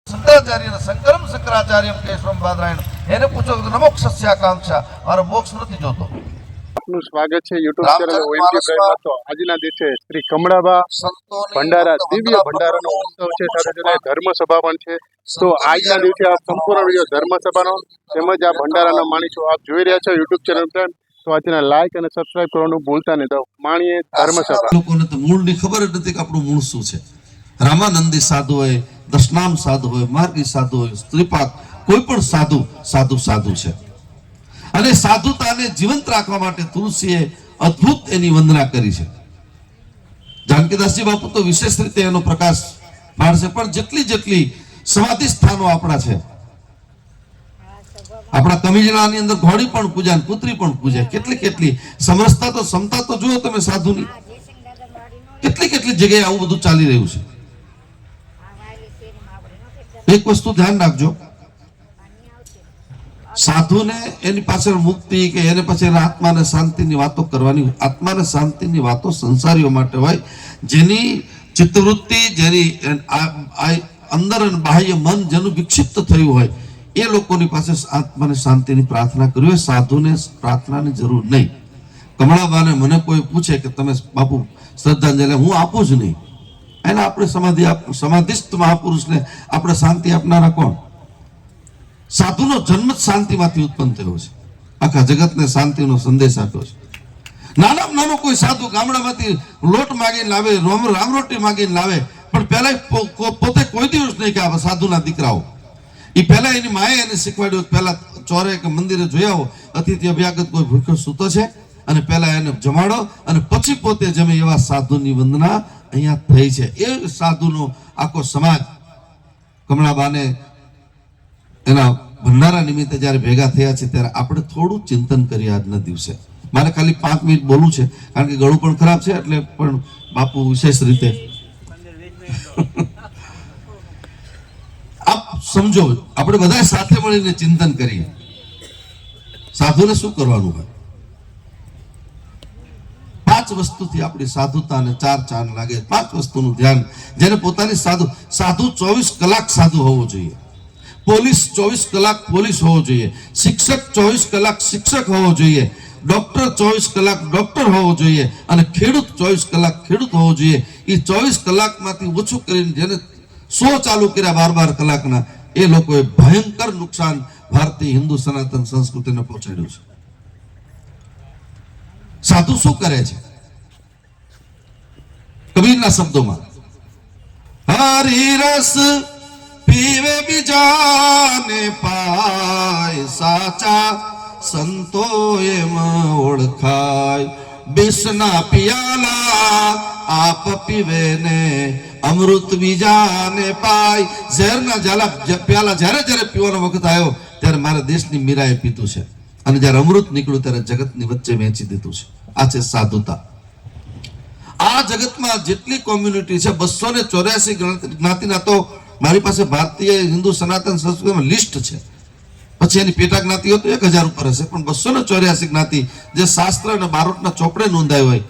शंकराचार्य शंकरम शंकराचार्य केशवम बादरायण એને પૂછો તો નમોક્ષસ્ય આકાંક્ષા મારો મોક્ષ નથી જોતો। આપનું સ્વાગત છે યુટ્યુબ ચેનલ ઓએમટી પ્રાઇમમાં। તો આજના દિવસે શ્રી કમળાબા ભંડારા દિવ્ય ભંડારાનો ઉત્સવ છે, સાથે સાથે ધર્મસભા પણ છે। તો આજના દિવસે આ સંપૂર્ણ વિડીયો ધર્મસભાનો તેમજ આ ભંડારાના માણીશો આપ જોઈ રહ્યા છો યુટ્યુબ ચેનલ પર। તો આજના લાઈક અને સબસ્ક્રાઇબ કરવાનું ભૂલતા નહીં। તો માણીએ ધર્મસભા। લોકોને તો મૂળની ખબર જ નથી કે આપણું મૂળ શું છે। રામાનંદી સાધુ હોય, દશનામ સાધુ હોય, માર્ગી સાધુ હોય, સ્ત્રીપાદ, કોઈ પણ સાધુ સાધુ સાધુ છે। અને સાધુતાને જીવંત રાખવા માટે તુલસીએ અદ્ભુત એની વંદના કરી છે। જાનકીદાસજી બાપુ તો વિશેષ રીતે એનો પ્રકાશ પાડશે, પણ જેટલી જેટલી સમાધિ સ્થાનો આપણા છે, આપણા કમિજણાની અંદર ઘોડી પણ પૂજા, પુત્રી પણ પૂજા, કેટલી કેટલી સમરસતા તો ક્ષમતા તો જુઓ તમે સાધુની, કેટલી કેટલી જગ્યાએ આવું બધું ચાલી રહ્યું છે। એક વસ્તુ ધ્યાન રાખજો, સાધુને એની પાછળ મુક્તિ કે એને પાછળ આત્માને શાંતિની વાતો કરવાની, આત્માને શાંતિની વાતો સંસારીઓ માટે હોય, જેની ચિત્તવૃત્તિ, જેની અંદર અને બાહ્ય મન જેનું વિક્ષિપ્ત થયું હોય, એ લોકોની પાસે આત્માને શાંતિની પ્રાર્થના કરવી હોય। સાધુને પ્રાર્થનાની જરૂર નહીં। કમળાબાને મને કોઈ પૂછે કે તમે બાપુ શ્રદ્ધાંજલિ, હું આપું જ નહીં। એને આપણે સમાધિસ્થ મહાપુરુષને આપણે શાંતિ આપનારા કોણ? સાધુનો જન્મ શાંતિમાંથી ઉત્પન્ન થયો છે, આખા જગતને શાંતિનો સંદેશ આપ્યો છે। નાનામાં નાનો કોઈ સાધુ ગામડામાંથી લોટ માગીને લાવે, રામરોટી માગીને લાવે, પણ પહેલા પોતે કોઈ દિવસ નહીં કે આ સાધુના દીકરાઓ, એ પહેલા એની માએ એને શીખવાડ્યું, પહેલા ચોરે કે મંદિરે જોયા હો, અતિથિ અભ્યાગત કોઈ ભૂખ્યો સૂતો છે, અને પહેલા એને જમાડો અને પછી પોતે જમે, એવા સાધુની વંદના અહીંયા થઈ છે। એ સાધુનો આખો સમાજ કમળાબાને એના ભંડારા નિમિત્તે જ્યારે ભેગા થયા છે, ત્યારે આપણે થોડું ચિંતન કરીએ આજના દિવસે। મારે ખાલી 5 મિનિટ બોલવું છે, કારણ કે ગળું પણ ખરાબ છે, એટલે પણ બાપુ વિશેષ રીતે આપ સમજો, આપણે બધા સાથે મળીને ચિંતન કરીએ સાધુને શું કરવાનું હોય। 5 વસ્તુથી આપણી સાધુતાને 4 ચાંદ લાગે। 5 વસ્તુનું ધ્યાન, જેને પોતાની સાધુ 24 કલાક સાધુ હોવો જોઈએ, પોલીસ 24 કલાક પોલીસ હોવો જોઈએ, શિક્ષક 24 કલાક શિક્ષક હોવો જોઈએ, ડોક્ટર 24 કલાક ડોક્ટર હોવો જોઈએ, અને ખેડૂત 24 કલાક ખેડૂત હોવો જોઈએ। એ 24 કલાકમાંથી ઓછું કરીને જેને 100 ચાલુ કર્યા 12 કલાકના, એ લોકોએ ભયંકર નુકસાન ભારતીય હિન્દુ સનાતન સંસ્કૃતિને પહોંચાડ્યું છે। સાધુ શું કરે છે? કબીરના શબ્દોમાં, હરી રસ પીવે બીજાને પાય, સાચા સંતો એમ ઓળખાય। બિસના પિયાલા આપ પીવે ને અમૃત બીજાને પાય। ઝેરના પ્યાલા જ્યારે જ્યારે પીવાનો વખત આવ્યો, ત્યારે મારા દેશની મીરાએ પીધું છે, અને જ્યારે અમૃત નીકળ્યું ત્યારે જગતની વચ્ચે વેચી દીધું છે। આ છે સાધુતા। આ જગતમાં જેટલી કોમ્યુનિટી છે, 284 જ્ઞાતિના, તો મારી પાસે ભારતીય હિન્દુ સનાતન સંસ્કૃતિમાં લિસ્ટ છે, પછી એની પેટા જ્ઞાતિઓ તો 1000 ઉપર હશે, પણ 284 જ્ઞાતિ જે શાસ્ત્ર અને બારોટના ચોપડે નોંધાય હોય,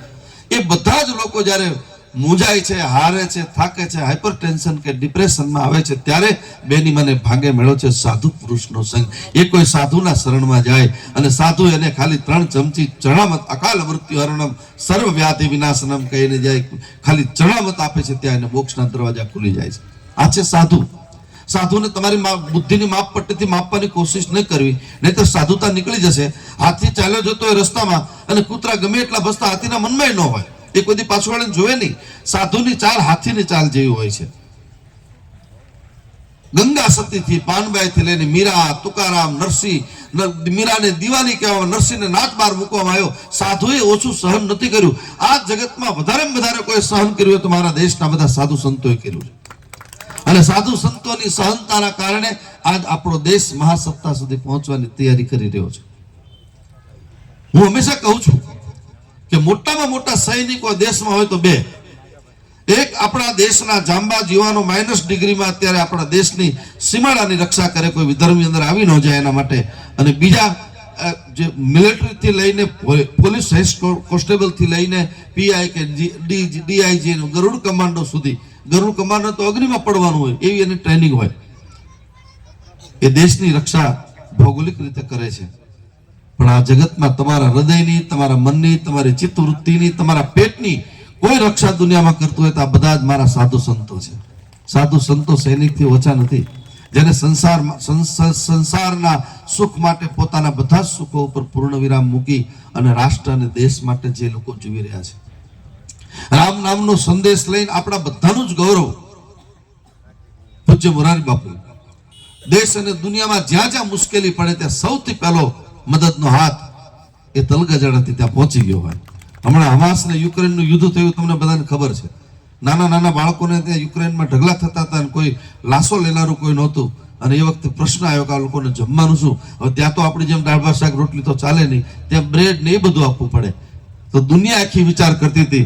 એ બધા જ લોકો જ્યારે મૂંઝાય છે, હારે છે, થાકે છે, હાઇપર ટેન્શન કે ડિપ્રેશનમાં આવે છે, ત્યારે બેની મને ભાગે મેળો છે સાધુ પુરુષનો સંગ। એ કોઈ સાધુના શરણમાં જાય અને સાધુ એને ખાલી 3 ચમચી ચણામત, અકાલ મૃત્યુ હરણમ સર્વ વ્યાધિ વિનાશનમ કહીને જાય, ખાલી ચણામત આપે છે, ત્યાં એને મોક્ષના દરવાજા ખુલી જાય છે। આ છે સાધુ। સાધુને તમારી બુદ્ધિની માપપટ્ટીથી માપવાની કોશિશ નહીં કરવી, નહીં તો સાધુતા નીકળી જશે। હાથી ચાલ્યો જતો હોય રસ્તામાં, અને કૂતરા ગમે એટલા ભસતા હાથીના મનમાં ન હોય, એ કોઈ પાછું વાળીને જોવે નહીં। સાધુની ચાલ હાથીની ચાલ જેવી હોય છે। ગંગા સતીથી પાનબાઈથી લઈને મીરા, તુકારામ, નરસિંહ, મીરાને દીવાની કહેવામાં, નરસિંહને નાચ બાર મૂકવામાં આવ્યો। સાધુએ ઓછું સહન નથી કર્યું। આ જગતમાં વધારેમાં વધારે કોઈ સહન કર્યું હોય તો મારા દેશના બધા સાધુ સંતોએ કર્યું છે, અને સાધુ સંતોની સહનતાના કારણે આજ આપણો દેશ મહાસત્તા સુધી પહોંચવાની તૈયારી કરી રહ્યો છે। હું હંમેશા કહું છું કે મોટામાં મોટા સૈનિકો દેશમાં હોય તો 2, એક આપણા દેશના જાંબા જીવાનો -ડિગ્રીમાં અત્યારે આપણા દેશની સીમાડાની રક્ષા કરે, કોઈ વિધર્મી અંદર આવી ન જાય એના માટે, અને બીજા જે મિલિટરીથી લઈને પોલીસ કોન્સ્ટેબલથી લઈને પીઆઈ કે ડીઆઈજી, ગરુડ કમાન્ડો સુધી, ગરુડ કમાન્ડો તો અગ્નિમાં પડવાનું હોય એવી એની ટ્રેનિંગ હોય, એ દેશની રક્ષા ભૌગોલિક રીતે કરે છે, પણ આ જગતમાં તમારા હૃદયની, તમારા મનની, તમારી ચિત્તવૃત્તિની, તમારા પેટની કોઈ રક્ષા દુનિયામાં કરતું હોય તો આ બધા જ મારા સાધુ સંતો છે. સાધુ સંતો સૈનિકથી ઓછા નથી, જેને સંસારના સુખ માટે પોતાના બધા જ સુખો ઉપર પૂર્ણ વિરામ મૂકી અને રાષ્ટ્ર અને દેશ માટે જે લોકો જીવી રહ્યા છે. રામ નામનો સંદેશ લઈને આપણા બધાનું જ ગૌરવ પૂજ્ય મોરારી બાપુ દેશ અને દુનિયામાં જ્યાં જ્યાં મુશ્કેલી પડે ત્યાં સૌથી પહેલો મદદનો હાથ એ તલગાજડાથી ત્યાં પહોંચી ગયો હોય. હમણાં હમાસ ને યુક્રેનનું યુદ્ધ થયું, તમને બધાને ખબર છે. નાના નાના બાળકોને ત્યાં યુક્રેનમાં ઢગલા થતા હતા અને કોઈ લાશો લેનારું કોઈ નહોતું. અને એ વખતે પ્રશ્ન આવ્યો કે આ લોકોને જમવાનું શું? હવે ત્યાં તો આપણી જેમ દાળ ભાત શાક રોટલી તો ચાલે નહીં, ત્યાં બ્રેડ ને એ બધું આપવું પડે. તો દુનિયા આખી વિચાર કરતી હતી,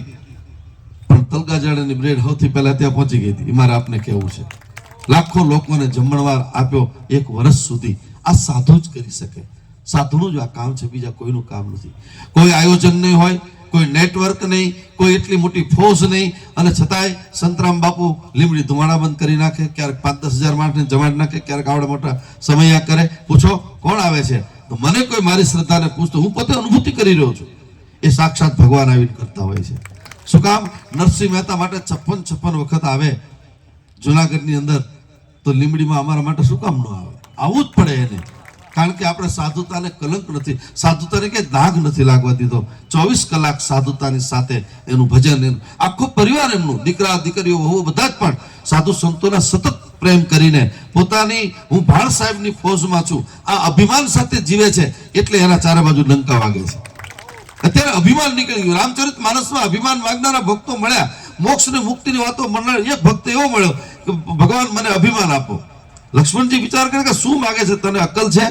પણ તલગાજડાની બ્રેડ સૌથી પહેલા ત્યાં પહોંચી ગઈ હતી. એ મારે આપને કહેવું છે, લાખો લોકોને જમણવાર આપ્યો 1 વર્ષ સુધી. આ સાધુ જ કરી શકે. સાધુનું જ આ કામ છે, બીજા કોઈનું કામ નથી. કોઈ આયોજન નહીં હોય, કોઈ નેટવર્ક નહીં, કોઈ એટલી મોટી ફોજ નહીં, અને છતાંય સંતરામ બાપુ લીમડી ધુમાડા બંધ કરી નાખે, ક્યારેક 5-10 હજાર માણસને જમાડી નાખે, ક્યારેક આવડા મોટા સમયા કરે. પૂછો કોણ આવે છે? તો મને કોઈ મારી શ્રદ્ધાને પૂછતો, હું પોતે અનુભૂતિ કરી રહ્યો છું. એ સાક્ષાત ભગવાન આવીને કરતા હોય છે. શું કામ? નરસિંહ મહેતા માટે 56 વખત આવે જુનાગઢની અંદર, તો લીમડીમાં અમારા માટે શું કામ ન આવે? આવવું જ પડે એને, કારણ કે આપણે સાધુતાને કલંક નથી, સાધુતાને કે દાગ નથી લાગવા દીધો. 24 કલાક સાધુતાની સાથે એનું ભજન, એનું આખો પરિવાર, એમનું દીકરા દીકરીઓ વહુ બધા જ પણ સાધુ સંતોના સતત પ્રેમ કરીને પોતાની હું ભાણ સાહેબની ફોજમાં છું આ અભિમાન સાથે જીવે છે. એટલે એના ચારે બાજુ ડંકા વાગે છે. અત્યારે અભિમાન નીકળી ગયું. રામચરિત માનસમાં અભિમાન માગનારા ભક્તો મળ્યા, મોક્ષ ને મુક્તિની વાતો મળનાર એક ભક્ત એવો મળ્યો કે ભગવાન મને અભિમાન આપો. લક્ષ્મણજી વિચાર કરે કે શું માગે છે, તને અક્કલ છે?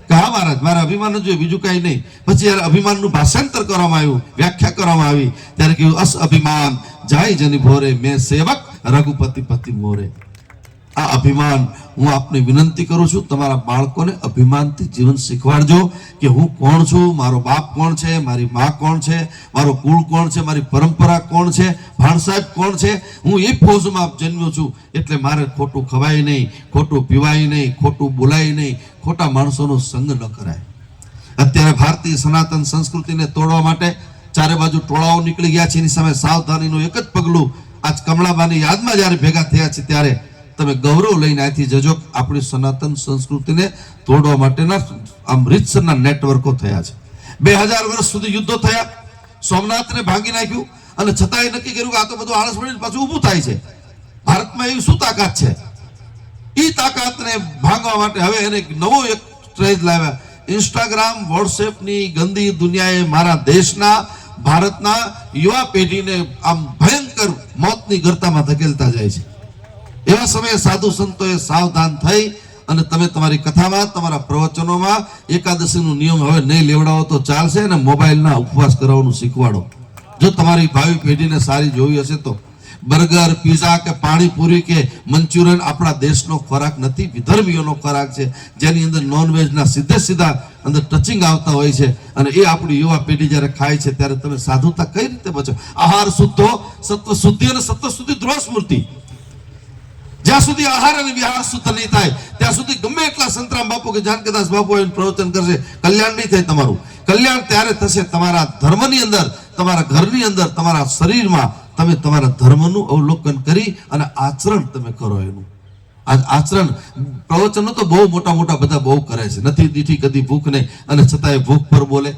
કે હા મહારાજ, મારે અભિમાન જ જોઈએ, બીજું કઈ નહીં. પછી જયારે અભિમાનનું ભાષાંતર કરવામાં આવ્યું, વ્યાખ્યા કરવામાં આવી, ત્યારે કહ્યું અસ અભિમાન જાય જની ભોરે, મેં સેવક રઘુપતિ પતિ મોરે. આ અભિમાન હું આપને વિનંતી કરું છું, તમારા બાળકોને અભિમાનથી જીવન શીખવાડજો કે હું કોણ છું, મારો બાપ કોણ છે, મારી મા કોણ છે, મારો કુળ કોણ છે, મારી પરંપરા કોણ છે, ભાણ સાહેબ કોણ છે. હું એ ફોજમાં જન્મ્યો છું, એટલે મારે ખોટું ખવાય નહીં, ખોટું પીવાય નહીં, ખોટું બોલાય નહીં, ખોટા માણસોનો સંગ ન કરાય. અત્યારે ભારતીય સનાતન સંસ્કૃતિને તોડવા માટે ચારે બાજુ ટોળાઓ નીકળી ગયા છે. એની સામે સાવધાનીનું એક જ પગલું આજ કમળાબાની યાદમાં જ્યારે ભેગા થયા છે, ત્યારે તમે ગૌરવ લઈને અહીંથી જજો. આપણી સનાતન સંસ્કૃતિને તોડવા માટેના આમ રીતસરના નેટવર્કો થયા છે. 2000 વર્ષ સુધી યુદ્ધો થયા, સોમનાથને ભાંગી નાખ્યું, અને છતાંય નક્કી કર્યું કે આ તો બધું આળસ પડીને પાછું ઊભું થાય છે. ભારતમાં એવી શું તાકાત છે? એ તાકાતને ભાંગવા માટે હવે એને નવો એક સ્ટ્રેજ લાવ્યા. ઇન્સ્ટાગ્રામ, વોટ્સએપની ગંદી દુનિયાએ મારા દેશના, ભારતના યુવા પેઢીને આમ ભયંકર મોતની ગર્તામાં ધકેલતા જાય છે. એવા સમયે સાધુ સંતોએ સાવધાન થઈ અને તમે તમારી કથામાં, તમારા પ્રવચનોમાં એકાદશીનો નિયમ હવે નહીં લેવડાવો તો ચાલશે, અને મોબાઈલના ઉપવાસ કરવાનું શીખવાડો. જો તમારી ભાવિ પેઢીને સારી જોવી હશે તો. બર્ગર, પીઝા કે પાણીપુરી કે મંચુરિયન આપણા દેશનો ખોરાક નથી, વિધર્મીઓનો ખોરાક છે, જેની અંદર નોનવેજના સીધા અંદર ટચિંગ આવતા હોય છે. અને એ આપણી યુવા પેઢી જ્યારે ખાય છે ત્યારે તમે સાધુતા કઈ રીતે બચો? આહાર શુદ્ધો સત્વ શુદ્ધિ અને સત્વ શુદ્ધિ ધ્રુવ સ્મૃતિ. જ્યાં સુધી આહાર અને વિહાર શુદ્ધ નહીં થાય ત્યાં સુધી ગમે એટલા સંતરામ બાપુ કે જાનકદાસ બાપુ એનું પ્રવચન કરશે, કલ્યાણ નહીં થાય. તમારું કલ્યાણ ત્યારે થશે તમારા ધર્મની અંદર, તમારા ઘરની અંદર, તમારા શરીરમાં તમે તમારા ધર્મનું અવલોકન કરી અને આચરણ તમે કરો. એનું આચરણ પ્રવચનો તો બહુ મોટા બધા બહુ કરે છે, નથી દીઠી કદી ભૂખ નહીં, અને છતાંય ભૂખ પર બોલે.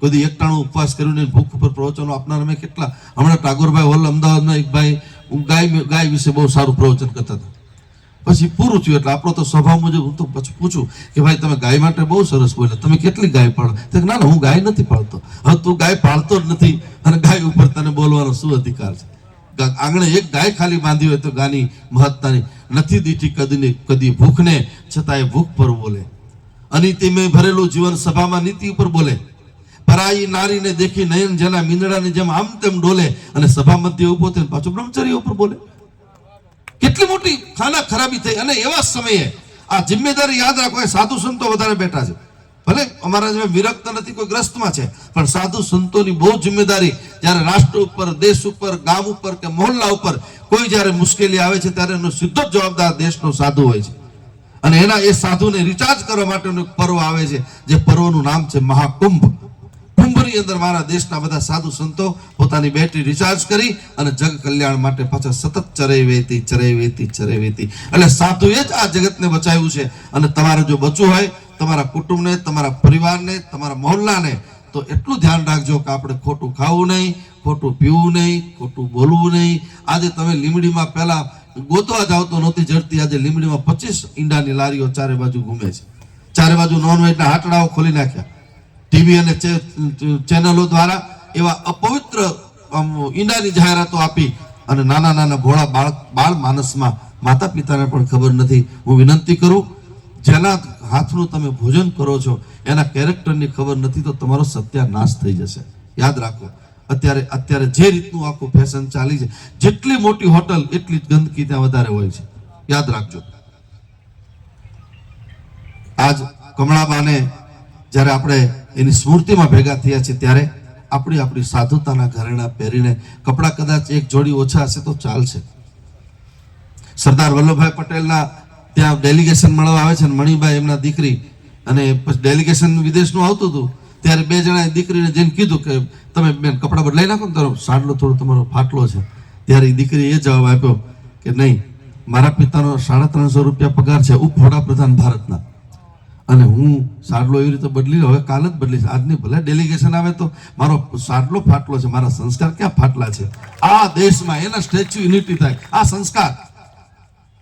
કદી એકટાણું ઉપવાસ કર્યું ને ભૂખ ઉપર પ્રવચનો આપનાર અમે કેટલા. હમણાં ટાગોરભાઈ હોલ અમદાવાદના એક ભાઈ ગાય વિશે બહુ સારું પ્રવચન કરતા હતા. પછી પૂરું થયું એટલે આપણો તો સ્વભાવ મુજબ હું તો પછી પૂછું કે ભાઈ તમે ગાય માટે બહુ સરસ બોલ્યા, તમે કેટલી ગાય પાડો? ના હું ગાય નથી પાડતો. હવે તું ગાય પાડતો જ નથી અને ગાય ઉપર તને બોલવાનો શું અધિકાર છે? આંગણે એક ગાય ખાલી બાંધી હોય તો ગાની મહત્તાની નથી દીઠી કદી ભૂખને, છતાંય ભૂખ પર બોલે. અનીતિ મેં ભરેલું જીવન સભામાં નીતિ ઉપર બોલે. પરાઈ નારીને દેખી નયન જેના મીંદડાની જેમ આમ તેમ ડોલે, અને સભા મધ્ય ઉભો થઈને પાછો બ્રહ્મચર્ય ઉપર બોલે. કેટલી મોટી ખાના ખરાબી થઈ. અને એવા સમયે આ જિમ્મેદારી યાદ રાખો, એ સાધુ સંતો વધારે બેઠા છે. ભલે અમારા જેમ વિરક્ત નથી, કોઈ ગ્રસ્તમાં છે, પણ સાધુ સંતોની બહુ જિમ્મેદારી. જ્યારે રાષ્ટ્ર ઉપર, દેશ ઉપર, ગામ ઉપર કે મહોલ્લા ઉપર કોઈ જ્યારે મુશ્કેલી આવે છે ત્યારે એનો સીધો જવાબદાર દેશનો સાધુ હોય છે. અને એના એ સાધુને રિચાર્જ કરવા માટેનું એક પર્વ આવે છે, જે પર્વનું નામ છે મહાકુંભ. કુંભની અંદર મારા દેશના બધા સાધુ સંતો પોતાની બેટરી રિચાર્જ કરી અને જગ કલ્યાણ માટે પાછા સતત ચરે વેતી એટલે સાધુએ જ આ જગતને બચાવ્યું છે. અને તમારે જો બચવું હોય, તમારા કુટુંબને, તમારા પરિવારને, તમારા મહોલ્લાને, તો એટલું ધ્યાન રાખજો કે આપણે ખોટું ખાવું નહીં, ખોટું પીવું નહીં, ખોટું બોલવું નહીં. આજે તમે લીમડીમાં પહેલા ગોતવા જાવ તો નહોતી જડતી, આજે લીમડીમાં 25 ઈંડાની લારીઓ ચારે બાજુ ઘૂમે છે. ચારે બાજુ નોનવેજના હાટડાઓ ખોલી નાખ્યા. ટીવી અને ચેનલો દ્વારા એવા અપવિત્ર ઈંડાની જાહેરાતો આપી અને નાના ભોળા બાળ માનસમાં માતા પિતાને પણ ખબર નથી. હું વિનંતી કરું, જેના હાથનું તમે ભોજન કરો છો એના કેરેક્ટરની ખબર નથી તો તમારો સત્યાનાશ થઈ જશે. યાદ રાખો, અત્યારે જે રીતનું આખું ફેશન ચાલી છે, જેટલી મોટી હોટલ એટલી જ ગંદકી ત્યાં વધારે હોય છે. યાદ રાખજો. આજ કમળાબાને જ્યારે આપણે એની સ્મૃતિમાં ભેગા થયા છે ત્યારે આપણી સાધુતાના ઘરેણા પહેરીને, કપડા કદાચ એક જોડી ઓછા હશે તો ચાલશે. સરદાર વલ્લભભાઈ પટેલના ત્યાં ડેલિગેશન મળવા આવે છે, મણિભાઈ એમના દીકરી, અને પછી ડેલિગેશન વિદેશનું આવતું હતું ત્યારે બે જણાએ દીકરીને જઈને કીધું કે તમે બેન કપડા બદલાઈ નાખો ને, તારો સાડલો થોડો તમારો ફાટલો છે. ત્યારે એ દીકરીએ એ જવાબ આપ્યો કે નહીં, મારા પિતાનો 350 રૂપિયા પગાર છે, ઉપવડાપ્રધાન ભારતના, અને હું સાડલો એવી રીતે બદલી હવે કાલ જ બદલીશ. આજની ભલે ડેલિગેશન આવે તો મારો સાડલો ફાટલો છે, મારા સંસ્કાર ક્યાં ફાટલા છે? આ દેશમાં એના સ્ટેચ્યુ યુનિટી થાય, આ સંસ્કાર.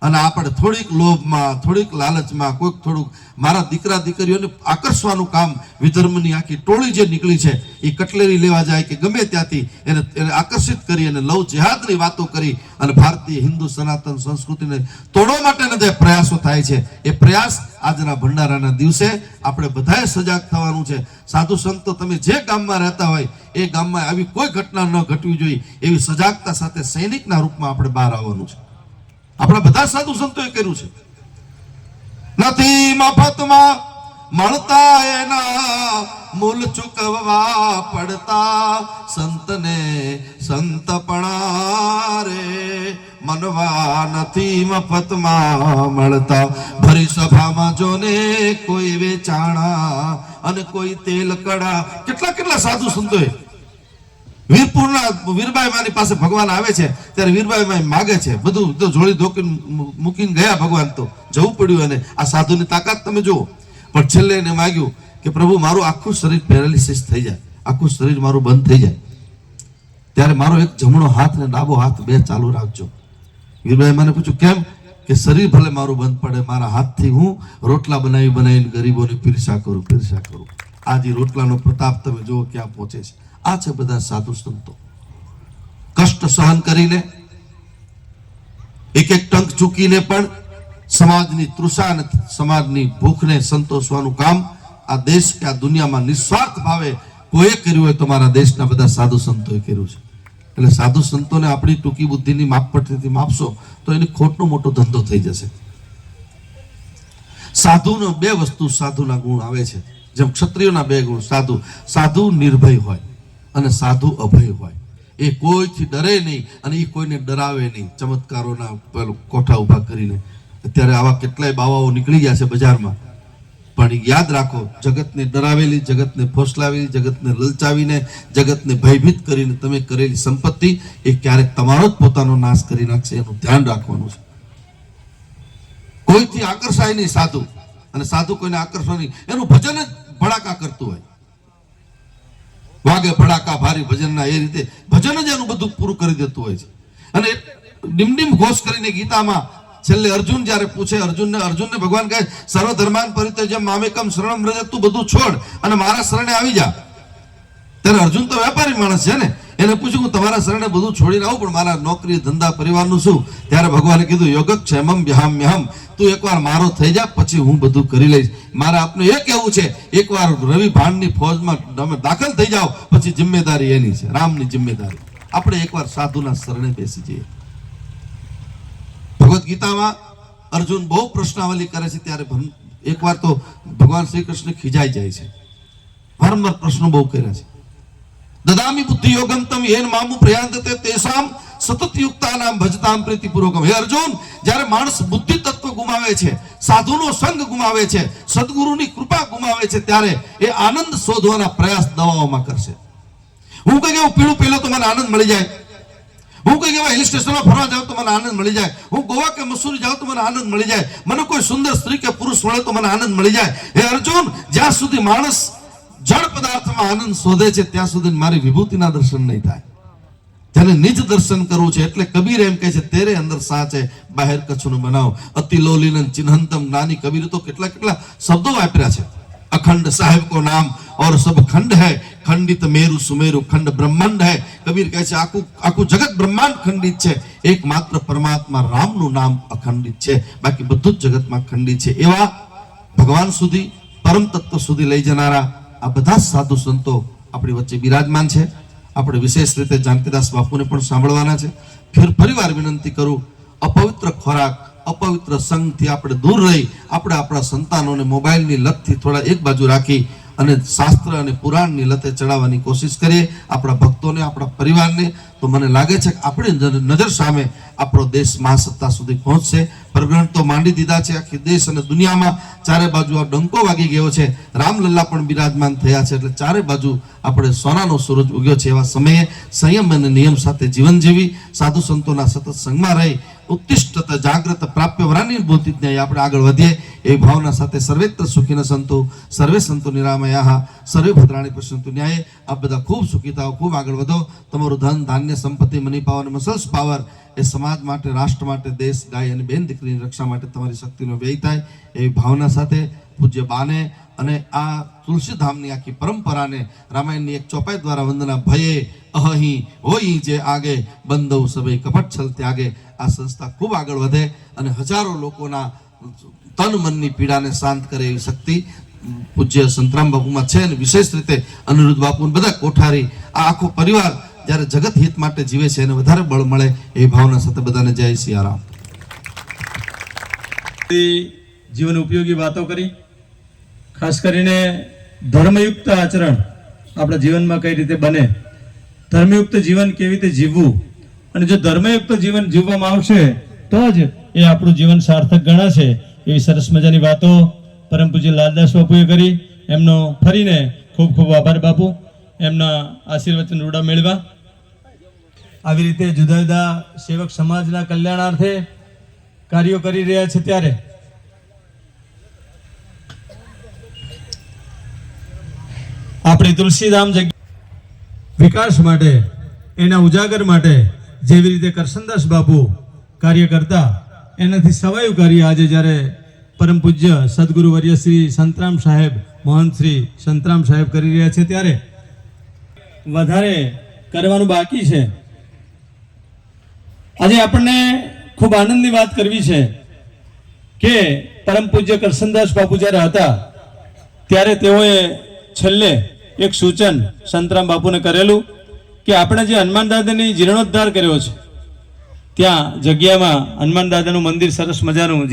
અને આપણે થોડીક લોભમાં, થોડીક લાલચમાં, કોઈક થોડુંક મારા દીકરા દીકરીઓને આકર્ષવાનું કામ, વિધર્મની આખી ટોળી જે નીકળી છે એ કટલેરી લેવા જાય કે ગમે ત્યાંથી એને આકર્ષિત કરી અને લવ જેહાદની વાતો કરી અને ભારતીય હિન્દુ સનાતન સંસ્કૃતિને તોડવા માટેના જે પ્રયાસો થાય છે, એ પ્રયાસ આજના ભંડારાના દિવસે આપણે બધાએ સજાગ થવાનું છે. સાધુ સંતો, તમે જે ગામમાં રહેતા હોય એ ગામમાં આવી કોઈ ઘટના ન ઘટવી જોઈએ એવી સજાગતા સાથે સૈનિકના રૂપમાં આપણે બહાર આવવાનું છે. આપણા બધા સાધુ સંતોએ કર્યું છે. નથી મફતમાં મળતા એના મૂલ ચૂકવવા પડતા, સંતને સંતપણા રે મનવા નથી મફતમાં મળતા. ભરી સભામાં જોને કોઈ વેચાણા અને કોઈ તેલ કડા. કેટલા સાધુ સંતોએ વીરપુરના વીરબાઈ પાસે ભગવાન આવે છે ત્યારે વીરબાઈ માગે છે, બધું તો જોડી ધોકીને મૂકીને ગયા ભગવાન, તો જવું પડ્યું. અને આ સાધુની તાકાત તમે જુઓ. પણ છેલ્લે એને માગ્યું કે પ્રભુ મારું આખું શરીર પેરાલિસિસ થઈ જાય, આખું શરીર મારું બંધ થઈ જાય, ત્યારે મારો એક જમણો હાથ ને ડાબો હાથ બે ચાલુ રાખજો. વીરબાઈ મને પૂછ્યું કેમ? કે શરીર ભલે મારું બંધ પડે, મારા હાથથી હું રોટલા બનાવીને ગરીબોને પીરસા કરું. આજે રોટલાનો પ્રતાપ તમે જુઓ ક્યાં પહોંચે છે. આ છે બધા સાધુ સંતો. કષ્ટ સહન કરીને, એક ટંક ચૂકીને પણ સમાજની તૃષા અને સમાજની ભૂખને સંતોષવાનું કામ આ દેશ કે આ દુનિયામાં નિસ્વાર્થ ભાવે કોઈએ કર્યું હોય તો મારા દેશના બધા સાધુ સંતોએ કર્યું છે. એટલે સાધુ સંતોને આપણી ટૂંકી બુદ્ધિની માપપટ્ટીથી માપશો તો એની ખોટનો મોટો ધંધો થઈ જશે. સાધુનો બે વસ્તુ, સાધુના ગુણ આવે છે. જેમ ક્ષત્રિયોના બે ગુણ, સાધુ નિર્ભય હોય અને સાધુ અભય હોય. એ કોઈથી ડરે નહીં અને એ કોઈને ડરાવે નહીં. ચમત્કારોના કોઠા ઉભા કરીને અત્યારે આવા કેટલાય બાવાઓ નીકળી ગયા છે બજારમાં, પણ યાદ રાખો, જગતને ડરાવેલી, જગતને ફોસલાવેલી, જગતને લલચાવીને, જગતને ભયભીત કરીને તમે કરેલી સંપત્તિ એ ક્યારેક તમારો જ પોતાનો નાશ કરી નાખશે. એનું ધ્યાન રાખવાનું છે. કોઈથી આકર્ષાય નહીં સાધુ, અને સાધુ કોઈને આકર્ષવા નહીં. એનું ભજન જ ભડાકા કરતું હોય, વાગે ભડાકા ભારી ભજનના, એ રીતે ભજન જ એનું બધું પૂરું કરી દેતું હોય છે. અને ડીમ ઘોષ કરીને ગીતામાં છેલ્લે અર્જુન જ્યારે પૂછે, અર્જુનને ભગવાન કહે સર્વ ધર્માન પરિત્યજ્ય મામેકમ શરણમ વ્રજ, તું બધું છોડ અને મારા શરણે આવી જા. ત્યારે અર્જુન તો વેપારી માણસ છે ને, એને પૂછ્યું હું તમારા શરણે બધું છોડીને આવું, પણ મારા નોકરી ધંધા પરિવારનું શું? ત્યારે ભગવાને કીધું યોગક્ષેમમ વ્યાહમ્યહમ, તું એકવાર મારો થઈ જા પછી હું બધું કરી લઈશ. મારે આપને એ કહેવું છે, એકવાર રવિ ભાણની ફોજમાં તમે દાખલ થઈ જાઓ પછી જિમ્મેદારી એની છે, રામની જિમ્મેદારી. આપણે એકવાર સાધુના શરણે બેસી જઈએ. ભગવદ ગીતામાં અર્જુન બહુ પ્રશ્નાવલી કરે છે, ત્યારે એકવાર તો ભગવાન શ્રી કૃષ્ણ ખીજાઈ જાય છે. વારંવાર પ્રશ્નો બહુ કર્યા છે. દદામી બુદ્ધિ યોગમ તમ યેન મામુ પ્રયાંતતે તેસામ સતત યુક્તાનામ ભજતામ પ્રીતિપૂર્વકમ. હે અર્જુન, જ્યારે માણસ બુદ્ધિ તત્વ ગુમાવે છે, સાધુનો સંગ ગુમાવે છે, સદગુરુની કૃપા ગુમાવે છે, ત્યારે એ આનંદ શોધવાના પ્રયાસ દવાઓમાં કરશે. હું કઈ એવું પીળું પેલો તો મને આનંદ મળી જાય, હું કઈ એવા હિલ સ્ટેશનમાં ફરવા જાઉં તો મને આનંદ મળી જાય, હું ગોવા કે મસૂરી જાઉં તો મને આનંદ મળી જાય, મને કોઈ સુંદર સ્ત્રી કે પુરુષ મળે તો મને આનંદ મળી જાય. હે અર્જુન, જ્યાં સુધી માણસ જળ પદાર્થમાં આનંદ શોધે છે ત્યાં સુધી મારી વિભૂતિના દર્શન નહીં થાય. જેને નિજ દર્શન કરવું છે, એટલે કબીર એમ કહે છે, તેરે અંદર સાચે બહાર કચ્છનું બનાવ, અતિ લોલીન ચિહ્નંતમ. જ્ઞાની કબીર તો કેટલા કેટલા શબ્દો વાપર્યા છે. અખંડ સાહેબ કો નામ और सब खंड है, खंडित मेरु सुमेरु खंड ब्रह्मांड है. कबीर કહે છે આખું જગત બ્રહ્માંડ ખંડિત છે, એકમાત્ર પરમાત્મા રામનું નામ અખંડિત છે, બાકી બધું જ જગતમાં ખંડિત છે. એવા ભગવાન સુધી, પરમ તત્વ સુધી લઈ જનારા આ બધા સાધુ સંતો આપણી વચ્ચે બિરાજમાન છે. આપણે વિશેષ રીતે જાનકીદાસ બાપુને પણ સાંભળવાના છે. ફરીવાર વિનંતી કરું, અપવિત્ર ખોરાક, અપવિત્ર સંગથી આપણે દૂર રહી આપણે આપણા સંતાનોને મોબાઈલની લતથી થોડા એક બાજુ રાખી અને શાસ્ત્ર અને પુરાણની લતે ચડાવવાની કોશિશ કરીએ. આપણા ભક્તોને, આપણા પરિવારને. તો મને લાગે છે કે આપણી નજર સામે આપણો દેશ મહાસત્તા સુધી પહોંચશે. પ્રગ્રહણ તો માંડી દીધા છે આખી દેશ અને દુનિયામાં. ચારે બાજુ આ ડંકો વાગી ગયો છે, રામલલ્લા પણ બિરાજમાન થયા છે, એટલે ચારે બાજુ આપણે સોનાનો સૂરજ ઉગ્યો છે. એવા સમયે સંયમ અને નિયમ સાથે જીવન જીવી, સાધુ સંતોના સતત સંગમાં રહી, ઉત્તિષ્ઠત જાગ્રત પ્રાપ્ય વરાની ભૂતિ જ્ઞાય આપણે આગળ વધીએ એ ભાવના સાથે સર્વેત્ર સુખીન સંતો, સર્વે સંતો નિરામયા, સર્વે ભદ્રાણી પશ્યંતુ ન્યાય. આપ બધા ખૂબ સુખી થાઓ, ખૂબ આગળ વધો. તમારું ધન, ધાન્ય, સંપત્તિ, મની પાવર, મસલ્સ પાવર એ સમાજ માટે, રાષ્ટ્ર માટે, દેશ, ગાય અને બેન દીકરીની રક્ષા માટે તમારી શક્તિનો વ્યય થાય એવી ભાવના સાથે પૂજ્ય બાને અને આ તુલસીધામની આખી પરંપરાને રામાયણની એક ચોપાઈ દ્વારા વંદના ભયે અહી હોઈ જે આગે બંધવ સભે કપટ છલ ત્યાગે. આ સંસ્થા ખૂબ આગળ વધે અને હજારો લોકોના તન મનની પીડાને શાંત કરે એવી શક્તિ પૂજ્ય સંતરામ બાપુમાં છે. અને વિશેષ રીતે અનિરુદ્ધ બાપુ, બધા કોઠારી, આ આખો પરિવાર જ્યારે જગત હિત માટે જીવે છે એને વધારે બળ મળે એ ભાવના સાથે બધાને જય સિયારામ. જીવન ઉપયોગી વાતો કરી, ખાસ કરીને ધર્મયુક્ત આચરણ આપણા જીવનમાં કઈ રીતે બને, ધર્મયુક્ત જીવન કેવી રીતે જીવવું, અને જો ધર્મયુક્ત જીવન જીવવામાં આવશે તો જ એ આપણું જીવન સાર્થક ગણાશે. એવી સરસ મજાની વાતો પરમ પૂજ્ય લાલદાસ બાપુએ કરી. એમનો ફરીને ખૂબ ખૂબ આભાર બાપુ, એમના આશીર્વચન રૂડા મેળવા. આવી રીતે જુદા જુદા સેવક સમાજના કલ્યાણાર્થે કાર્યો કરી રહ્યા છે, ત્યારે આપણી તુલસીધામ જગ્યા વિકાસ માટે, એના ઉજાગર માટે જેવી રીતે કરશનદાસ બાપુ કાર્ય કરતા, એનાથી સવાયું કાર્ય આજે જ્યારે પરમ પૂજ્ય સદગુરુ વર્ય શ્રી સંતરામ સાહેબ, મહંત શ્રી સંતરામ સાહેબ કરી રહ્યા છે, ત્યારે વધારે કરવાનું બાકી છે. આજે આપણને ખૂબ આનંદની વાત કરવી છે કે પરમ પૂજ્ય કરશનદાસ બાપુ જ્યારે હતા ત્યારે તેઓએ છેલ્લે એક સૂચન સંતરામ બાપુને કરેલું કે આપણે જે હનુમાન દાદાની જીર્ણોદ્ધાર કર્યો છે, ત્યાં જગ્યામાં હનુમાન દાદાનું મંદિર સરસ મજાનું